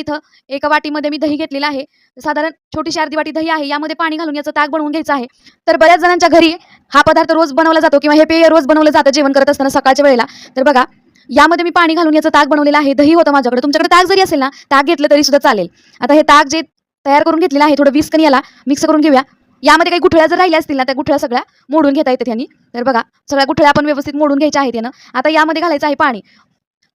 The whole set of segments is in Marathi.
इथं एका वाटीमध्ये मी दही घेतलेलं आहे. साधारण छोटीशी अर्धी वाटी दही आहे. यामध्ये पाणी घालून याचं ताक बनवून घ्यायचं आहे. तर बऱ्याच जणांच्या घरी हा पदार्थ रोज बनवला जातो किंवा हे पेय रोज बनवलं जातं जेवण करत असताना सकाळच्या वेळेला. तर बघा, यामध्ये मी पाणी घालून याचं ताक बनवलेलं आहे. दही होतं माझ्याकडे. तुमच्याकडे ताक जरी असेल ना, ताक घेतलं तरी सुद्धा चालेल. आता हे ताक जे तयार करून घेतलेलं आहे, थोडं विस्कन याला मिक्स करून घेऊया. यामध्ये काही गुठळ्या जर राहिल्या असतील ना, त्या गुठळ्या सगळ्या मोडून घेता येतात यांनी. तर बघा, सगळ्या गुठळ्या आपण व्यवस्थित मोडून घ्यायच्या आहेत यानं. आता यामध्ये घालायचं आहे पाणी.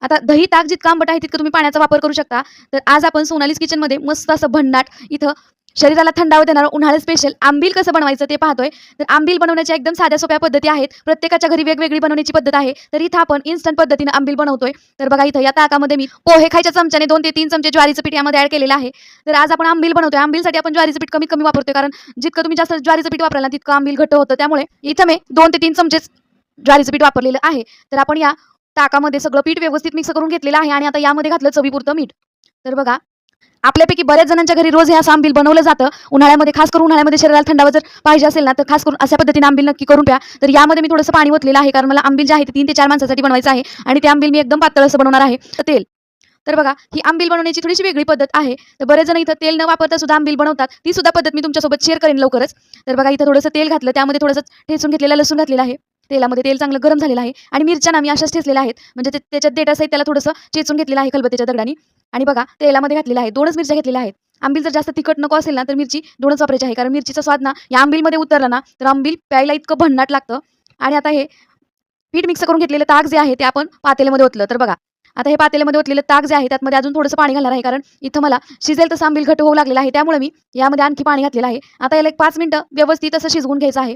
आता दही ताक जितकं आंबट आहे तितकं तुम्ही पाण्याचा वापर करू शकता. तर आज आपण सोनालीज किचनमध्ये मस्त असं भन्नाट इथं शरीराला थंडावा देणारं उन्हाळ्यात स्पेशल आंबील कसं बनवायचं ते पाहतोय. तर आंबील बनवण्याच्या एकदम साध्या सोप्या पद्धती आहेत. प्रत्येकाच्या घरी वेगवेगळी बनवण्याची पद्धत आहे. तर इथं आपण इन्स्टंट पद्धतीने आंबील बनवतोय. तर बघा, इथं या ताकामध्ये मी पोहे खायच्या चमच्याने 2 ते 3 चमचे ज्वारीचं पीठ यामध्ये ॲड केलेलं आहे. तर आज आपण आंबील बनवतोय. आंबीलसाठी आपण ज्वारीचं पीठ कमीत कमी वापरतोय, कारण जितकं तुम्ही जास्त ज्वारीचं पीठ वापराल ना, तितकं आंबील घट्ट होतं. त्यामुळे इथं मी 2 ते 3 चमचेच ज्वारीचं पीठ वापरलेलं आहे. तर आपण या ताकामध्ये सगळं पीठ व्यवस्थित मिक्स करून घेतलेलं आहे आणि आता यामध्ये घातलं चवीपुरतं मीठ. तर बघा, आपल्यापैकी बऱ्याच जणांच्या घरी रोज हे असं आंबील बनवलं जातं. उन्हाळ्यामध्ये, खास करून उन्हाळ्यामध्ये शरीराला थंडावा जर पाहिजे असेल ना, तर खास करून अशा पद्धतीने आंबील नक्की करून प्या. तर यामध्ये मी थोडंसं पाणी ओतलेलं आहे, कारण मला आंबील जे आहे ते 3 ते 4 माणसासाठी बनवायचं आहे आणि ते आंबील मी एकदम पातळ असं बनवणार आहे. तेल. तर बघा, ही आंबील बनवण्याची थोडीशी वेगळी पद्धत आहे. तर बरेच जण इथं तेल न वापरता सुद्धा आंबील बनवतात. ती सुद्धा पद्धत मी तुमच्यासोबत शेअर करेन लवकरच. तर बघा, इथं थोडंसं तेल घातलं, त्यामध्ये थोडंसं ठेचून घेतलेलं लसूण घातलेलं आहे. तेलामध्ये तेल चांगलं गरम झालेलं आहे आणि मिरच्या ना मी अशाच ठेचलेल्या आहेत. म्हणजे त्याच्यात देठ सहित त्याला थोडंसं चेचून घेतलेलं आहे खलबत्त्याच्या दगडाने. आणि बघा, तेलामध्ये घातलेलं आहे. 2च मिरच्या घेतलेल्या आहेत. आंबील जर जास्त तिखट नको असेल ना, तर मिरची 2च वापरायची आहे, कारण मिरचीचा स्वाद ना या आंबीलमध्ये उतरला ना, तर आंबील प्यायला इतकं भन्नाट लागतं. आणि आता हे पीठ मिक्स करून घेतलेलं ताक जे आहे ते आपण पातेल्यामध्ये ओतलं. तर बघा, आता हे पातेल्यामध्ये ओतलेलं ताक जे आहे त्यामध्ये अजून थोडंसं पाणी घालणार आहे, कारण इथं मला शिजेल तसं आंबील घट्ट होऊ लागलेलं आहे. त्यामुळे मी यामध्ये आणखी पाणी घातलेलं आहे. आता याला एक 5 मिनिटं व्यवस्थित असं शिजवून घ्यायचं आहे.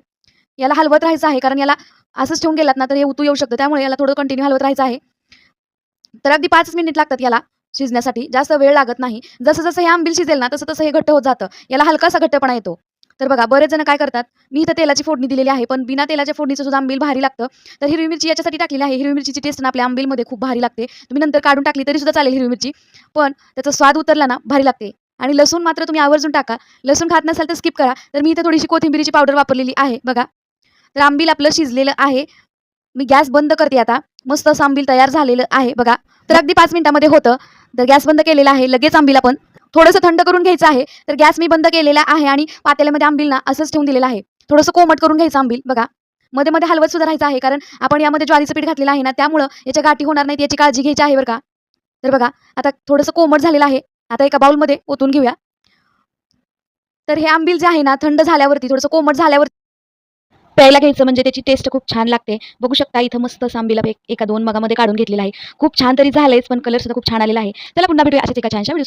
याला हलवत राहायचं आहे, कारण याला असंच ठेवून गेलात ना, तर हे उतू येऊ शकतं. त्यामुळे याला थोडं कंटिन्यू हलवत राहायचं आहे. तर अगदी 5 मिनिट लागतात याला शिजण्यासाठी, जास्त वेळ लागत नाही. जसं-जसं हे आंबील शिजेल ना, तसं-तसं हे घट्ट होत जातं. याला हलकासा घट्टपणा येतो. तर बघा, बरेच जण काय करतात, मी इथं तेलाची फोडणी दिलेली आहे, पण बिना तेलाच्या फोडणीचं सुद्धा आंबील भारी लागतं. तर हिरवी मिरची याच्यासाठी टाकलेली आहे. हिरवी मिरचीची टेस्ट ना आपल्या आंबीलमध्ये खूप भारी लागते. तुम्ही नंतर काढून टाकली तरी सुद्धा चालेल हिरवी मिरची, पण त्याचा स्वाद उतरला ना भारी लागते. आणि लसूण मात्र तुम्ही आवर्जून टाका. लसूण खात नसाल तर स्किप करा. तर मी इथं थोडीशी कोथिंबीरीची पावडर वापरलेली आहे बघा. तर आंबील आपलं शिजलेलं आहे. मी गॅस बंद करते आता. मस्त असं आंबील तयार झालेलं आहे बघा. तर अगदी 5 मिनिटामध्ये होतं. तर गॅस बंद केलेला आहे. लगेच आंबील आपण थोडंसं थंड करून घ्यायचं आहे. तर गॅस मी बंद केलेला आहे आणि पातेल्यामध्ये आंबील ना असंच ठेवून दिलेलं आहे. थोडंसं कोमट करून घ्यायचं आंबील बघा. मध्ये-मध्ये हलवत सुद्धा राहायचं आहे, कारण आपण यामध्ये ज्वारीचं पीठ घातलेलं आहे ना, त्यामुळं याच्या गाठी होणार नाहीत याची काळजी घ्यायची आहे बरं का. तर बघा, आता थोडंसं कोमट झालेलं आहे. आता एका बाउलमध्ये ओतून घेऊया. तर हे आंबील जे आहे ना, थंड झाल्यावरती, थोडंसं कोमट झाल्यावर प्यायला घ्यायचं, म्हणजे त्याची टेस्ट खूप छान लागते. बघू शकता इथं मस्त असं आंबील एका 2 मगामध्ये काढून घेतलेलं आहे. खूप छान तरी झालंयच, पण कलर सुद्धा खूप छान आलेला आहे. चला पुन्हा भेटूया अशाच एका छानशा व्हिडिओ